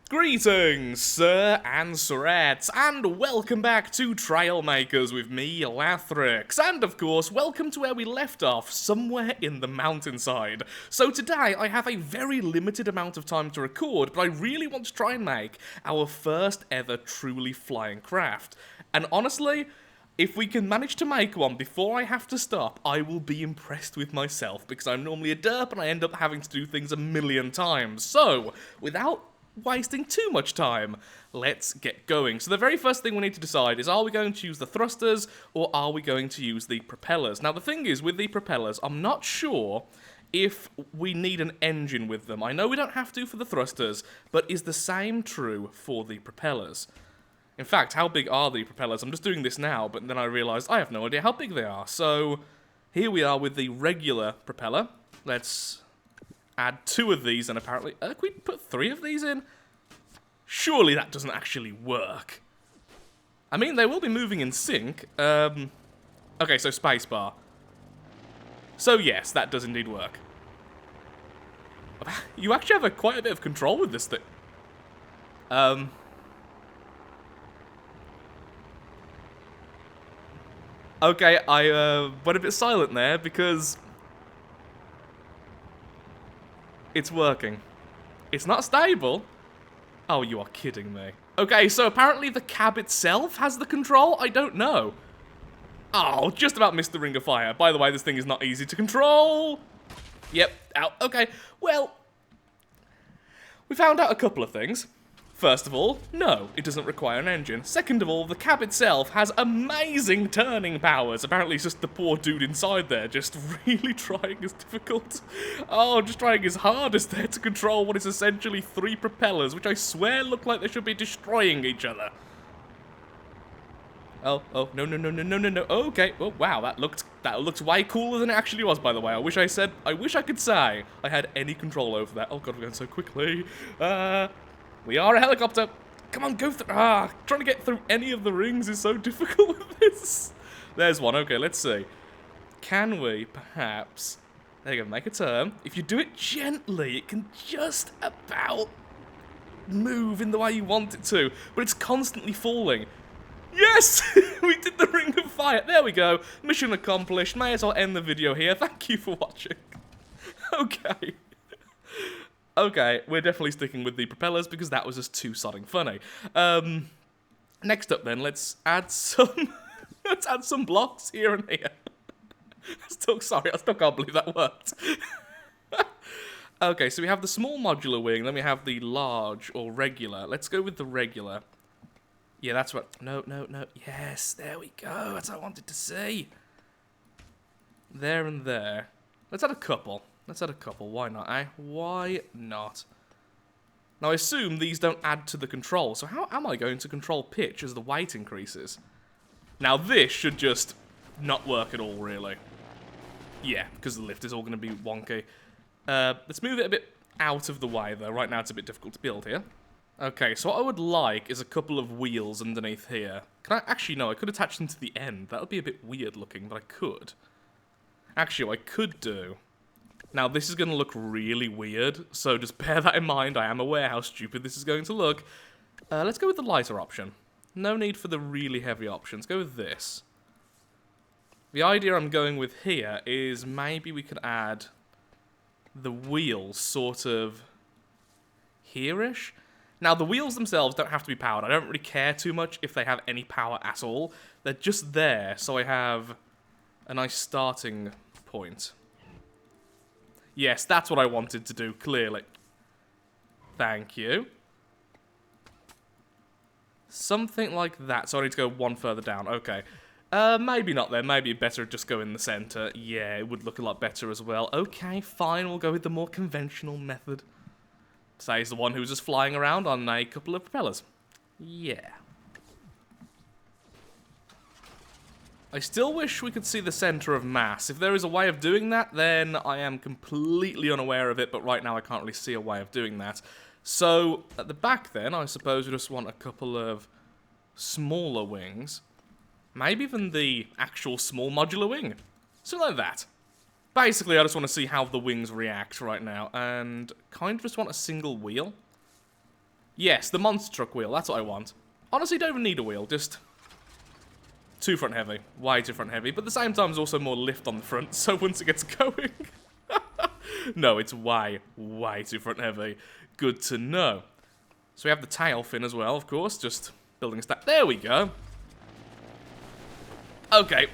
Greetings, sir and sirettes, and welcome back to Trailmakers with me, Lathrix, and of course, welcome to where we left off, somewhere in the mountainside. So today, I have a very limited amount of time to record, but I really want to try and make our first ever truly flying craft. And honestly, if we can manage to make one before I have to stop, I will be impressed with myself, because I'm normally a derp and I end up having to do things a million times. So, without wasting too much time, let's get going. So the very first thing we need to decide is, are we going to use the thrusters or are we going to use the propellers? Now the thing is, with the propellers, I'm not sure if we need an engine with them. I know we don't have to for the thrusters, but is the same true for the propellers? In fact, how big are the propellers? I'm just doing this now, but then I realised I have no idea how big they are. So here we are with the regular propeller. Let's add 2 of these, and apparently... can we put 3 of these in? Surely that doesn't actually work. I mean, they will be moving in sync. Okay, so spacebar. So yes, that does indeed work. You actually have quite a bit of control with this thing. Okay, I went a bit silent there because it's working. It's not stable. Oh, you are kidding me. Okay, so apparently the cab itself has the control? I don't know. Oh, just about missed the ring of fire. By the way, this thing is not easy to control. Yep, out. Okay, well, we found out a couple of things. First of all, no, it doesn't require an engine. Second of all, the cab itself has amazing turning powers. Apparently it's just the poor dude inside there just really trying his difficult. Oh, just trying his hardest there to control what is essentially 3 propellers, which I swear look like they should be destroying each other. Oh, no. Okay, oh, wow, that looked way cooler than it actually was, by the way. I wish I could say I had any control over that. Oh god, we're going so quickly. We are a helicopter. Come on, go through. Trying to get through any of the rings is so difficult with this. There's one. Okay, let's see. Can we perhaps... There you go, make a turn. If you do it gently, it can just about move in the way you want it to. But it's constantly falling. Yes! We did the ring of fire. There we go. Mission accomplished. May as well end the video here. Thank you for watching. Okay. Okay, we're definitely sticking with the propellers because that was just too sodding funny. Next up then, let's add some let's add some blocks here and here. Sorry, I still can't believe that worked. Okay, so we have the small modular wing, then we have the large or regular. Let's go with the regular. Yeah, that's what. No. Yes, there we go. That's what I wanted to see. There and there. Let's add a couple. Why not, eh? Why not? Now, I assume these don't add to the control, so how am I going to control pitch as the weight increases? Now, this should just not work at all, really. Yeah, because the lift is all going to be wonky. Let's move it a bit out of the way, though. Right now, it's a bit difficult to build here. Okay, so what I would like is a couple of wheels underneath here. Can I... Actually, no, I could attach them to the end. That would be a bit weird looking, but I could. Actually, what I could do... Now, this is going to look really weird, so just bear that in mind. I am aware how stupid this is going to look. Let's go with the lighter option. No need for the really heavy options. Go with this. The idea I'm going with here is maybe we could add the wheels sort of here-ish. Now, the wheels themselves don't have to be powered. I don't really care too much if they have any power at all. They're just there, so I have a nice starting point. Yes, that's what I wanted to do, clearly. Thank you. Something like that. So I need to go one further down. Okay. Maybe not then. Maybe better just go in the center. Yeah, it would look a lot better as well. Okay, fine. We'll go with the more conventional method. Says the one who's just flying around on a couple of propellers. Yeah. I still wish we could see the center of mass. If there is a way of doing that, then I am completely unaware of it, but right now I can't really see a way of doing that. So, at the back then, I suppose we just want a couple of smaller wings. Maybe even the actual small modular wing. Something like that. Basically, I just want to see how the wings react right now, and kind of just want a single wheel. Yes, the monster truck wheel. That's what I want. Honestly, don't even need a wheel. Just too front heavy. Way too front heavy. But at the same time, there's also more lift on the front. So once it gets going... No, it's way too front heavy. Good to know. So we have the tail fin as well, of course. Just building a stack. There we go. Okay.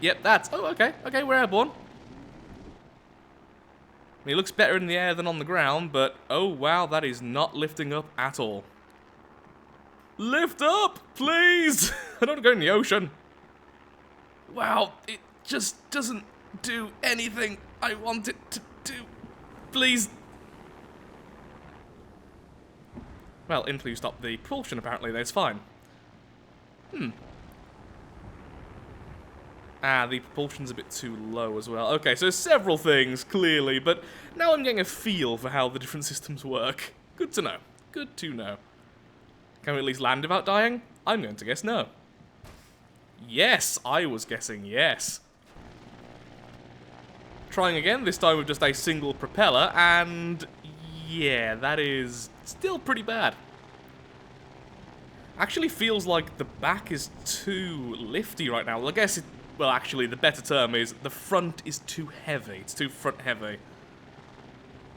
Yep, that's... Oh, okay. Okay, we're airborne. He looks better in the air than on the ground, but... Oh, wow, that is not lifting up at all. Lift up, please! I don't want to go in the ocean. Wow, it just doesn't do anything I want it to do. Please. Well, until you stop the propulsion, apparently, that's fine. Ah, the propulsion's a bit too low as well. Okay, so several things, clearly, but now I'm getting a feel for how the different systems work. Good to know. Good to know. Can we at least land without dying? I'm going to guess no. Yes, I was guessing yes. Trying again, this time with just a single propeller, and yeah, that is still pretty bad. Actually feels like the back is too lifty right now. Well, I guess well, actually, the better term is the front is too heavy. It's too front heavy.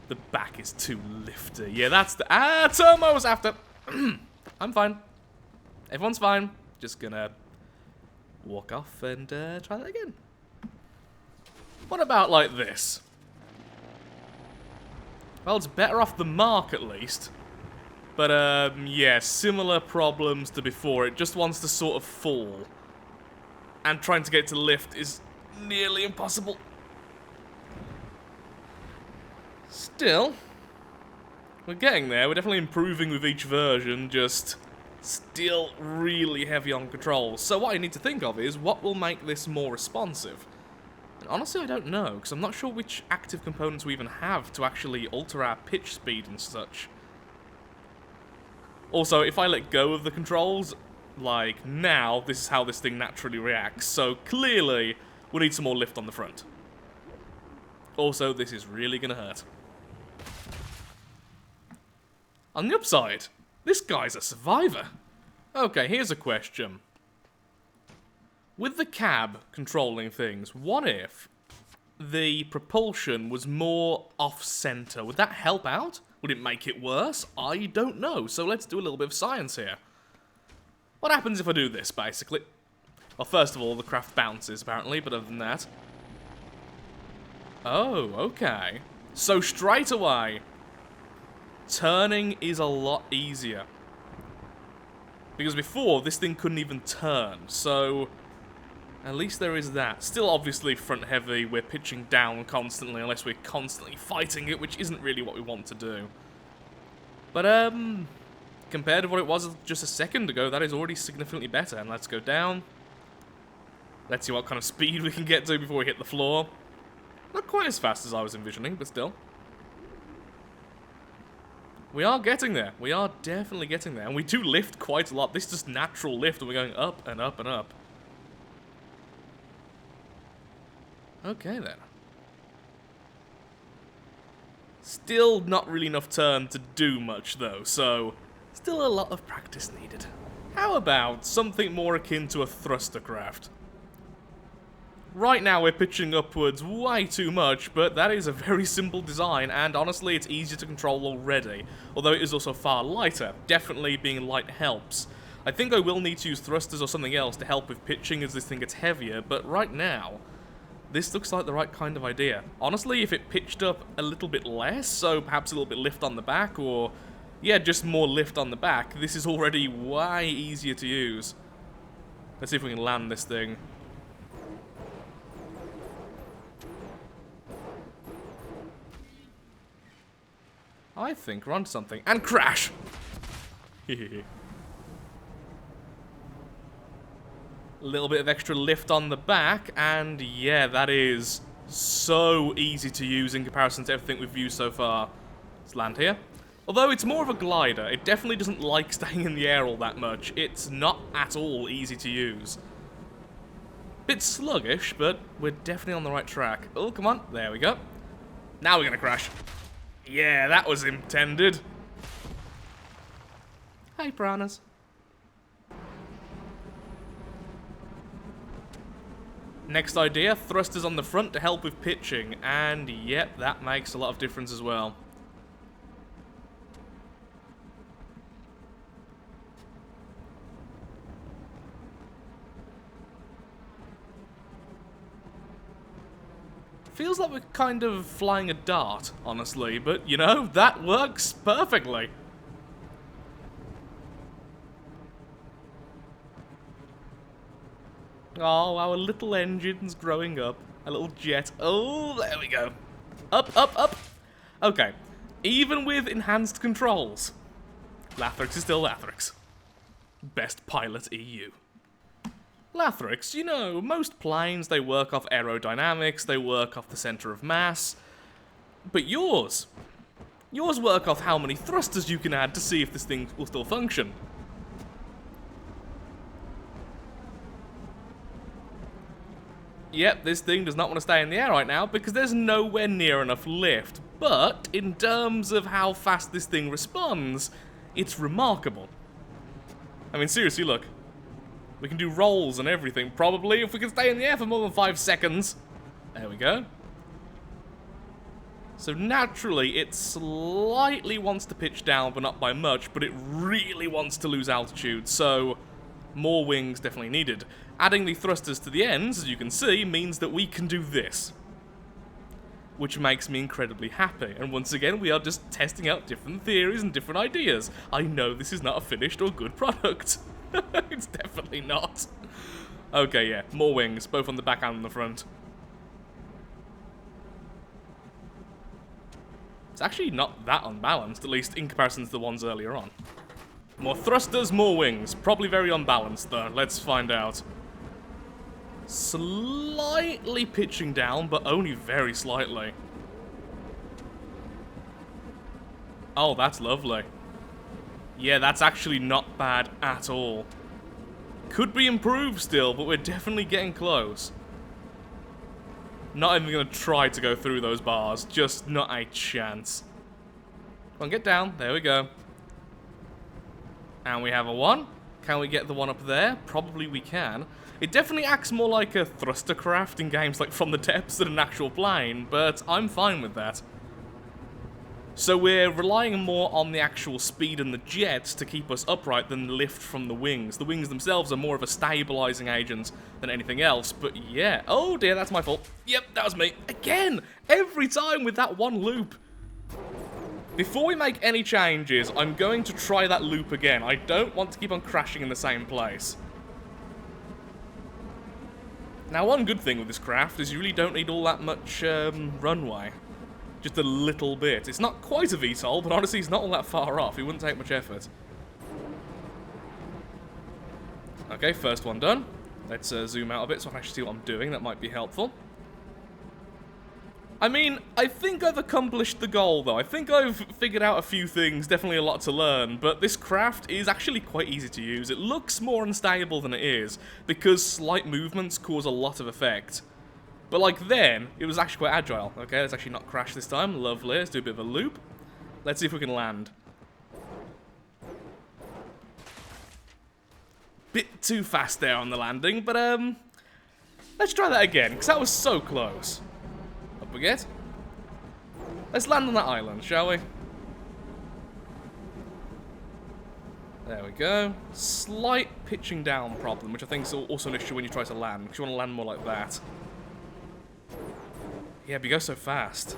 The back is too lifty. Yeah, that's the... term I was after. I'm fine. Everyone's fine. Just gonna walk off and try that again. What about like this? Well, it's better off the mark at least. But, yeah, similar problems to before. It just wants to sort of fall. And trying to get it to lift is nearly impossible. Still, we're getting there. We're definitely improving with each version, just still really heavy on controls. So what I need to think of is, what will make this more responsive? And honestly, I don't know, because I'm not sure which active components we even have to actually alter our pitch speed and such. Also, if I let go of the controls, like now, this is how this thing naturally reacts. So clearly, we need some more lift on the front. Also, this is really gonna hurt. On the upside, this guy's a survivor. Okay, here's a question. With the cab controlling things, what if the propulsion was more off-center? Would that help out? Would it make it worse? I don't know, so let's do a little bit of science here. What happens if I do this, basically? Well, first of all, the craft bounces, apparently, but other than that... Oh, okay. So straight away, turning is a lot easier. Because before, this thing couldn't even turn, so... At least there is that. Still obviously front heavy, we're pitching down constantly unless we're constantly fighting it, which isn't really what we want to do. But, compared to what it was just a second ago, that is already significantly better. And let's go down. Let's see what kind of speed we can get to before we hit the floor. Not quite as fast as I was envisioning, but still. We are getting there. We are definitely getting there. And we do lift quite a lot. This is just natural lift, and we're going up and up and up. Okay, then. Still not really enough turn to do much, though, so... Still a lot of practice needed. How about something more akin to a thruster craft? Right now we're pitching upwards way too much, but that is a very simple design, and honestly it's easier to control already. Although it is also far lighter. Definitely being light helps. I think I will need to use thrusters or something else to help with pitching as this thing gets heavier, but right now... This looks like the right kind of idea. Honestly, if it pitched up a little bit less, so perhaps a little bit lift on the back, or... Yeah, just more lift on the back, this is already way easier to use. Let's see if we can land this thing. I think we're onto something. And crash! A little bit of extra lift on the back, and yeah, that is so easy to use in comparison to everything we've used so far. Let's land here. Although it's more of a glider, it definitely doesn't like staying in the air all that much. It's not at all easy to use. Bit sluggish, but we're definitely on the right track. Oh, come on. There we go. Now we're gonna crash. Yeah, that was intended. Hey, piranhas. Next idea, thrusters on the front to help with pitching. And yep, that makes a lot of difference as well. Feels like we're kind of flying a dart, honestly, but, you know, that works perfectly. Oh, our little engine's growing up. A little jet. Oh, there we go. Up, up, up. Okay. Even with enhanced controls, Lathrix is still Lathrix. Best pilot EU. Lathrix, you know, most planes, they work off aerodynamics, they work off the center of mass. But yours work off how many thrusters you can add to see if this thing will still function. Yep, this thing does not want to stay in the air right now because there's nowhere near enough lift. But in terms of how fast this thing responds, it's remarkable. I mean, seriously, look. We can do rolls and everything, probably, if we can stay in the air for more than 5 seconds. There we go. So naturally, it slightly wants to pitch down, but not by much, but it really wants to lose altitude, so more wings definitely needed. Adding the thrusters to the ends, as you can see, means that we can do this. Which makes me incredibly happy, and once again, we are just testing out different theories and different ideas. I know this is not a finished or good product. It's definitely not. Okay, yeah, more wings, both on the back and on the front. It's actually not that unbalanced, at least in comparison to the ones earlier on. More thrusters, more wings. Probably very unbalanced, though. Let's find out. Slightly pitching down, but only very slightly. Oh, that's lovely. Yeah, that's actually not bad at all. Could be improved still, but we're definitely getting close. Not even going to try to go through those bars. Just not a chance. Come on, get down. There we go. And we have a 1. Can we get the one up there? Probably we can. It definitely acts more like a thruster craft in games like From the Depths than an actual plane, but I'm fine with that. So we're relying more on the actual speed and the jets to keep us upright than the lift from the wings. The wings themselves are more of a stabilizing agent than anything else, but yeah. Oh dear, that's my fault. Yep, that was me. Again, every time with that one loop. Before we make any changes, I'm going to try that loop again. I don't want to keep on crashing in the same place. Now, one good thing with this craft is you really don't need all that much runway. Just a little bit. It's not quite a VTOL, but honestly, it's not all that far off. It wouldn't take much effort. Okay, first one done. Let's zoom out a bit so I can actually see what I'm doing. That might be helpful. I mean, I think I've accomplished the goal, though. I think I've figured out a few things, definitely a lot to learn, but this craft is actually quite easy to use. It looks more unstable than it is, because slight movements cause a lot of effect. But like then, it was actually quite agile. Okay, let's actually not crash this time. Lovely. Let's do a bit of a loop. Let's see if we can land. Bit too fast there on the landing, but let's try that again, because that was so close. Up we get. Let's land on that island, shall we? There we go. Slight pitching down problem, which I think is also an issue when you try to land, because you want to land more like that. Yeah, but you go so fast.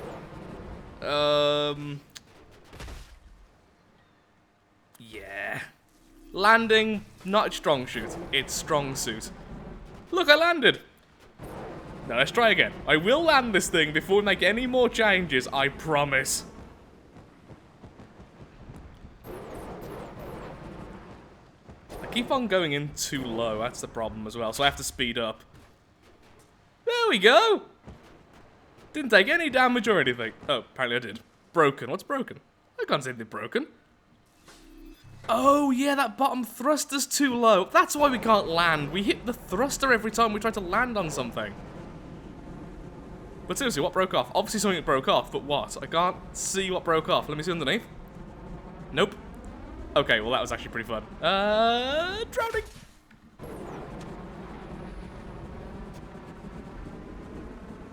Yeah. Landing, not a strong suit. It's strong suit. Look, I landed. Now, let's try again. I will land this thing before we make any more changes, I promise. I keep on going in too low, that's the problem as well, so I have to speed up. There we go! Didn't take any damage or anything. Oh, apparently I did. Broken. What's broken? I can't see anything broken. Oh, yeah, that bottom thruster's too low. That's why we can't land. We hit the thruster every time we try to land on something. But seriously, what broke off? Obviously something broke off, but what? I can't see what broke off. Let me see underneath. Nope. Okay, well that was actually pretty fun. Drowning!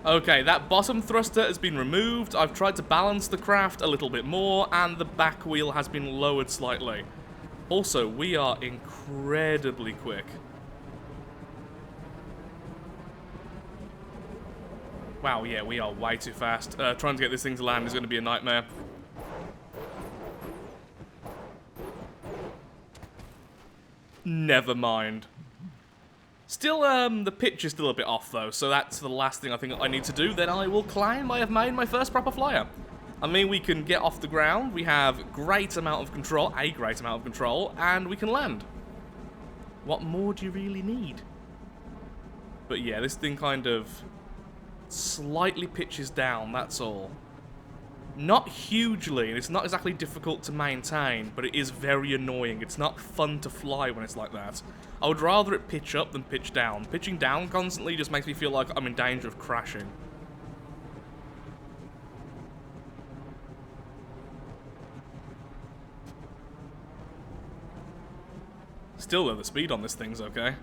Okay, that bottom thruster has been removed. I've tried to balance the craft a little bit more, and the back wheel has been lowered slightly. Also, we are incredibly quick. Wow, yeah, we are way too fast. Trying to get this thing to land is going to be a nightmare. Never mind. Still, the pitch is still a bit off, though, so that's the last thing I think I need to do. Then I will claim I have made my first proper flyer. I mean, we can get off the ground, we have a great amount of control, and we can land. What more do you really need? But yeah, this thing kind of slightly pitches down, that's all. Not hugely, and it's not exactly difficult to maintain, but it is very annoying. It's not fun to fly when it's like that. I would rather it pitch up than pitch down. Pitching down constantly just makes me feel like I'm in danger of crashing. Still though, the speed on this thing's okay.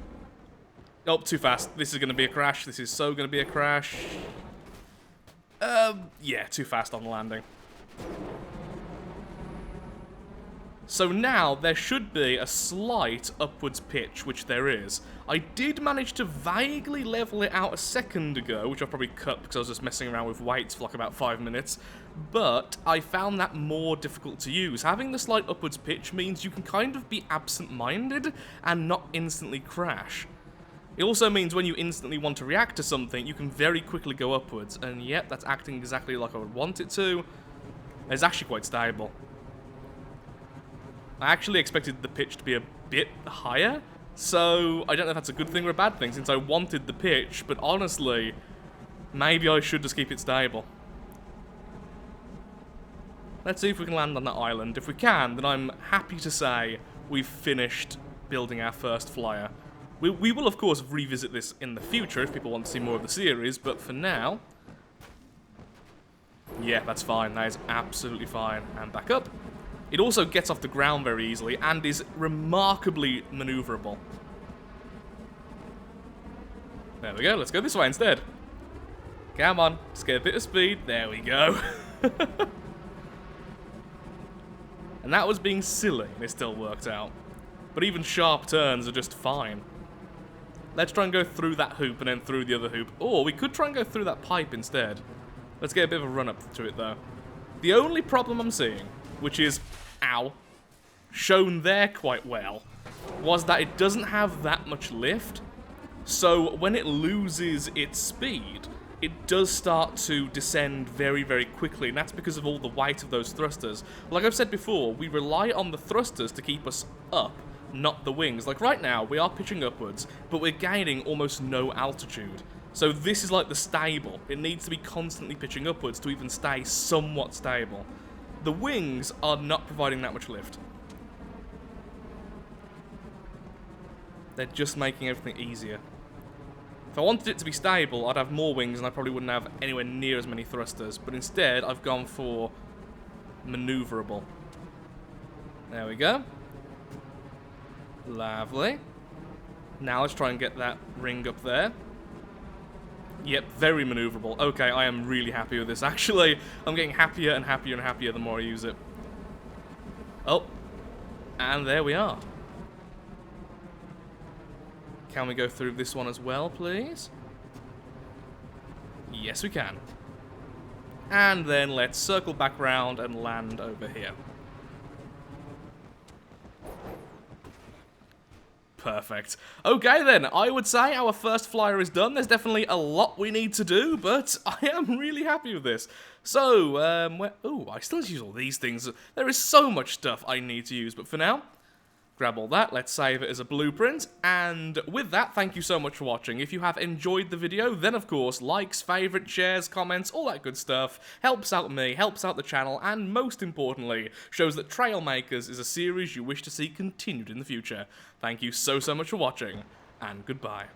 Oh, too fast. This is going to be a crash. This is so going to be a crash. Yeah, too fast on the landing. So now, there should be a slight upwards pitch, which there is. I did manage to vaguely level it out a second ago, which I probably cut because I was just messing around with weights for like about 5 minutes, but I found that more difficult to use. Having the slight upwards pitch means you can kind of be absent-minded and not instantly crash. It also means when you instantly want to react to something, you can very quickly go upwards, and yep, that's acting exactly like I would want it to. It's actually quite stable. I actually expected the pitch to be a bit higher, so I don't know if that's a good thing or a bad thing, since I wanted the pitch, but honestly, maybe I should just keep it stable. Let's see if we can land on that island. If we can, then I'm happy to say we've finished building our first flyer. We will, of course, revisit this in the future if people want to see more of the series, but for now... Yeah, that's fine. That is absolutely fine. And back up. It also gets off the ground very easily and is remarkably maneuverable. There we go. Let's go this way instead. Come on. Let's get a bit of speed. There we go. And that was being silly, and it still worked out. But even sharp turns are just fine. Let's try and go through that hoop and then through the other hoop. Or we could try and go through that pipe instead. Let's get a bit of a run up to it, though. The only problem I'm seeing, which is, ow, shown there quite well, was that it doesn't have that much lift. So when it loses its speed, it does start to descend very, very quickly, and that's because of all the weight of those thrusters. Like I've said before, we rely on the thrusters to keep us up, not the wings. Like right now, we are pitching upwards, but we're gaining almost no altitude. So this is like the stable. It needs to be constantly pitching upwards to even stay somewhat stable. The wings are not providing that much lift. They're just making everything easier. If I wanted it to be stable, I'd have more wings and I probably wouldn't have anywhere near as many thrusters. But instead, I've gone for maneuverable. There we go. Lovely. Now let's try and get that ring up there. Yep, very maneuverable. Okay, I am really happy with this. Actually, I'm getting happier and happier and happier the more I use it. Oh. And there we are. Can we go through this one as well, please? Yes, we can. And then let's circle back round and land over here. Perfect. Okay then, I would say our first flyer is done. There's definitely a lot we need to do, but I am really happy with this. So, ooh, I still use all these things. There is so much stuff I need to use, but for now, grab all that, let's save it as a blueprint, and with that, thank you so much for watching. If you have enjoyed the video, then of course, likes, favourites, shares, comments, all that good stuff, helps out me, helps out the channel, and most importantly, shows that Trailmakers is a series you wish to see continued in the future. Thank you so much for watching, and goodbye.